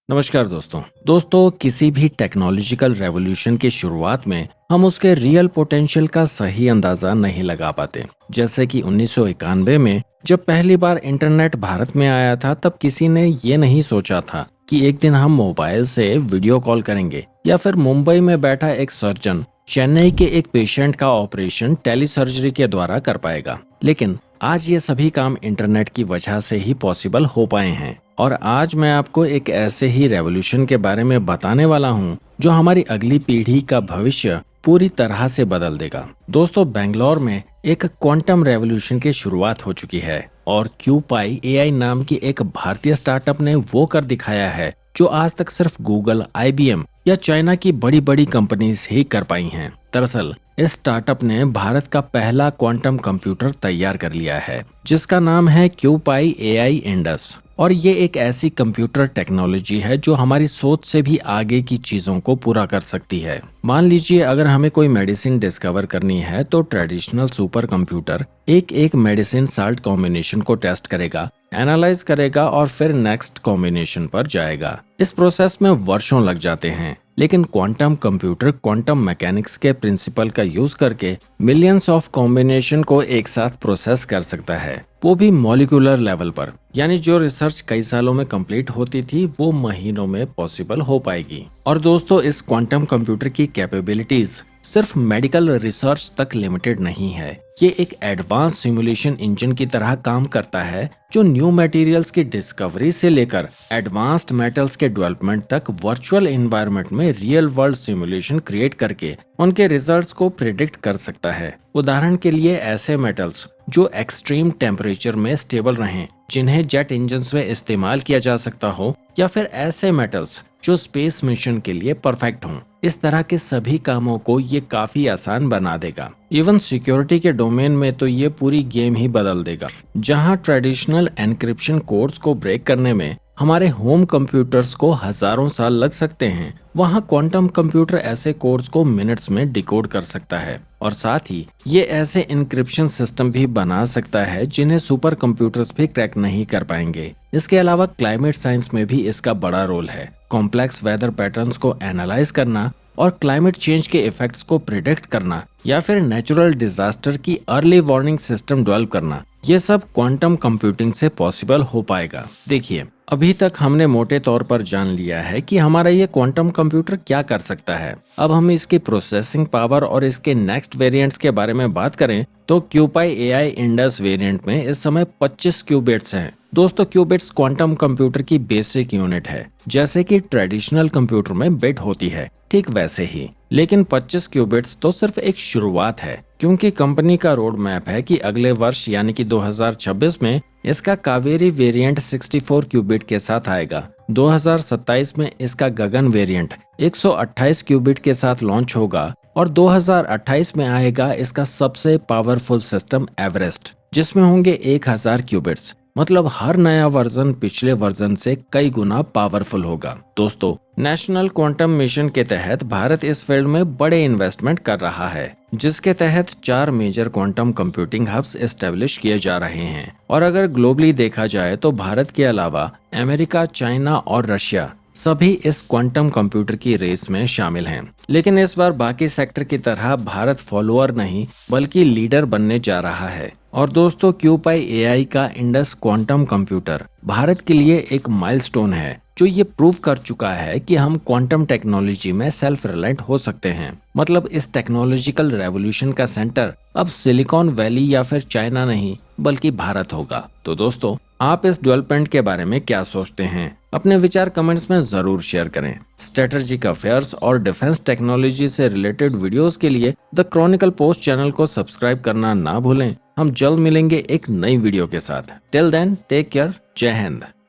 नमस्कार दोस्तों किसी भी टेक्नोलॉजिकल रेवोल्यूशन की शुरुआत में हम उसके रियल पोटेंशियल का सही अंदाजा नहीं लगा पाते। जैसे कि 1991 में जब पहली बार इंटरनेट भारत में आया था, तब किसी ने ये नहीं सोचा था कि एक दिन हम मोबाइल से वीडियो कॉल करेंगे या फिर मुंबई में बैठा एक सर्जन चेन्नई के एक पेशेंट का ऑपरेशन टेलीसर्जरी के द्वारा कर पाएगा। लेकिन आज ये सभी काम इंटरनेट की वजह से ही पॉसिबल हो पाए हैं। और आज मैं आपको एक ऐसे ही रेवोल्यूशन के बारे में बताने वाला हूँ जो हमारी अगली पीढ़ी का भविष्य पूरी तरह से बदल देगा। दोस्तों, बेंगलोर में एक क्वांटम रेवोल्यूशन की शुरुआत हो चुकी है और क्यूपाई एआई नाम की एक भारतीय स्टार्टअप ने वो कर दिखाया है जो आज तक सिर्फ गूगल, आईबीएम या चाइना की बड़ी बड़ी कंपनीज ही कर पाई हैं। दरअसल इस स्टार्टअप ने भारत का पहला क्वांटम कंप्यूटर तैयार कर लिया है जिसका नाम है क्यूपाई एआई इंडस। और ये एक ऐसी कंप्यूटर टेक्नोलॉजी है जो हमारी सोच से भी आगे की चीजों को पूरा कर सकती है। मान लीजिए अगर हमें कोई मेडिसिन डिस्कवर करनी है तो ट्रेडिशनल सुपर कंप्यूटर एक एक मेडिसिन साल्ट कॉम्बिनेशन को टेस्ट करेगा, एनालाइज करेगा और फिर नेक्स्ट कॉम्बिनेशन पर जाएगा। इस प्रोसेस में वर्षों लग जाते हैं, लेकिन क्वांटम कंप्यूटर क्वांटम मैकेनिक्स के प्रिंसिपल का यूज करके मिलियंस ऑफ कॉम्बिनेशन को एक साथ प्रोसेस कर सकता है, वो भी मॉलिक्यूलर लेवल पर। यानी जो रिसर्च कई सालों में कंप्लीट होती थी वो महीनों में पॉसिबल हो पाएगी। और दोस्तों, इस क्वांटम कंप्यूटर की कैपेबिलिटीज सिर्फ मेडिकल रिसर्च तक लिमिटेड नहीं है। ये एक एडवांस सिमुलेशन इंजन की तरह काम करता है जो न्यू मटेरियल्स की डिस्कवरी से लेकर एडवांस्ड मेटल्स के डेवलपमेंट तक वर्चुअल एनवायरनमेंट में रियल वर्ल्ड सिमुलेशन क्रिएट करके उनके रिजल्ट्स को प्रिडिक्ट कर सकता है। उदाहरण के लिए ऐसे मेटल्स जो एक्सट्रीम टेम्परेचर में स्टेबल रहें, जिन्हें जेट इंजन्स में इस्तेमाल किया जा सकता हो, या फिर ऐसे मेटल्स जो स्पेस मिशन के लिए परफेक्ट हों। इस तरह के सभी कामों को ये काफी आसान बना देगा। इवन सिक्योरिटी के डोमेन में तो ये पूरी गेम ही बदल देगा। जहां ट्रेडिशनल एन्क्रिप्शन कोड्स को ब्रेक करने में हमारे होम कंप्यूटर्स को हजारों साल लग सकते हैं, वहां क्वांटम कंप्यूटर ऐसे कोड्स को मिनट्स में डिकोड कर सकता है। और साथ ही ये ऐसे इंक्रिप्शन सिस्टम भी बना सकता है जिन्हें सुपर कंप्यूटर्स भी क्रैक नहीं कर पाएंगे। इसके अलावा क्लाइमेट साइंस में भी इसका बड़ा रोल है। कॉम्प्लेक्स वेदर पैटर्न्स को एनालाइज करना और क्लाइमेट चेंज के इफेक्ट्स को प्रिडिक्ट करना या फिर नेचुरल डिजास्टर की अर्ली वार्निंग सिस्टम डेवलप करना, ये सब क्वांटम कंप्यूटिंग से पॉसिबल हो पाएगा। देखिए, अभी तक हमने मोटे तौर पर जान लिया है कि हमारा ये क्वांटम कंप्यूटर क्या कर सकता है। अब हम इसकी प्रोसेसिंग पावर और इसके नेक्स्ट वेरिएंट्स के बारे में बात करें तो क्यूपाई एआई इंडस वेरिएंट में इस समय 25 क्यूबिट्स हैं। दोस्तों, क्यूबिट्स क्वांटम कंप्यूटर की बेसिक यूनिट है। जैसे कि ट्रेडिशनल कंप्यूटर में बिट होती है, ठीक वैसे ही। लेकिन 25 क्यूबिट्स तो सिर्फ एक शुरुआत है, क्योंकि कंपनी का रोड मैप है कि अगले वर्ष यानी कि 2026 में इसका कावेरी वेरिएंट 64 क्यूबिट के साथ आएगा। 2027 में इसका गगन वेरिएंट 128 क्यूबिट के साथ लॉन्च होगा और 2028 में आएगा इसका सबसे पावरफुल सिस्टम एवरेस्ट, जिसमें होंगे 1000 क्यूबिट्स। मतलब हर नया वर्जन पिछले वर्जन से कई गुना पावरफुल होगा। दोस्तों, नेशनल क्वांटम मिशन के तहत भारत इस फील्ड में बड़े इन्वेस्टमेंट कर रहा है, जिसके तहत 4 major quantum computing hubs establish किए जा रहे हैं। और अगर ग्लोबली देखा जाए तो भारत के अलावा अमेरिका, चाइना और रशिया सभी इस क्वांटम कंप्यूटर की रेस में शामिल हैं। लेकिन इस बार बाकी सेक्टर की तरह भारत फॉलोअर नहीं बल्कि लीडर बनने जा रहा है। और दोस्तों, क्यूपाई एआई का इंडस क्वांटम कंप्यूटर भारत के लिए एक माइलस्टोन है जो ये प्रूव कर चुका है कि हम क्वांटम टेक्नोलॉजी में सेल्फ रिलायंट हो सकते हैं। मतलब इस टेक्नोलॉजिकल रेवोल्यूशन का सेंटर अब सिलिकॉन वैली या फिर चाइना नहीं बल्कि भारत होगा। तो दोस्तों, आप इस डेवलपमेंट के बारे में क्या सोचते हैं? अपने विचार कमेंट्स में जरूर शेयर करें। स्ट्रेटेजिक अफेयर्स और डिफेंस टेक्नोलॉजी से रिलेटेड वीडियोस के लिए द क्रॉनिकल पोस्ट चैनल को सब्सक्राइब करना ना भूलें। हम जल्द मिलेंगे एक नई वीडियो के साथ। Till then, take care. जय हिंद।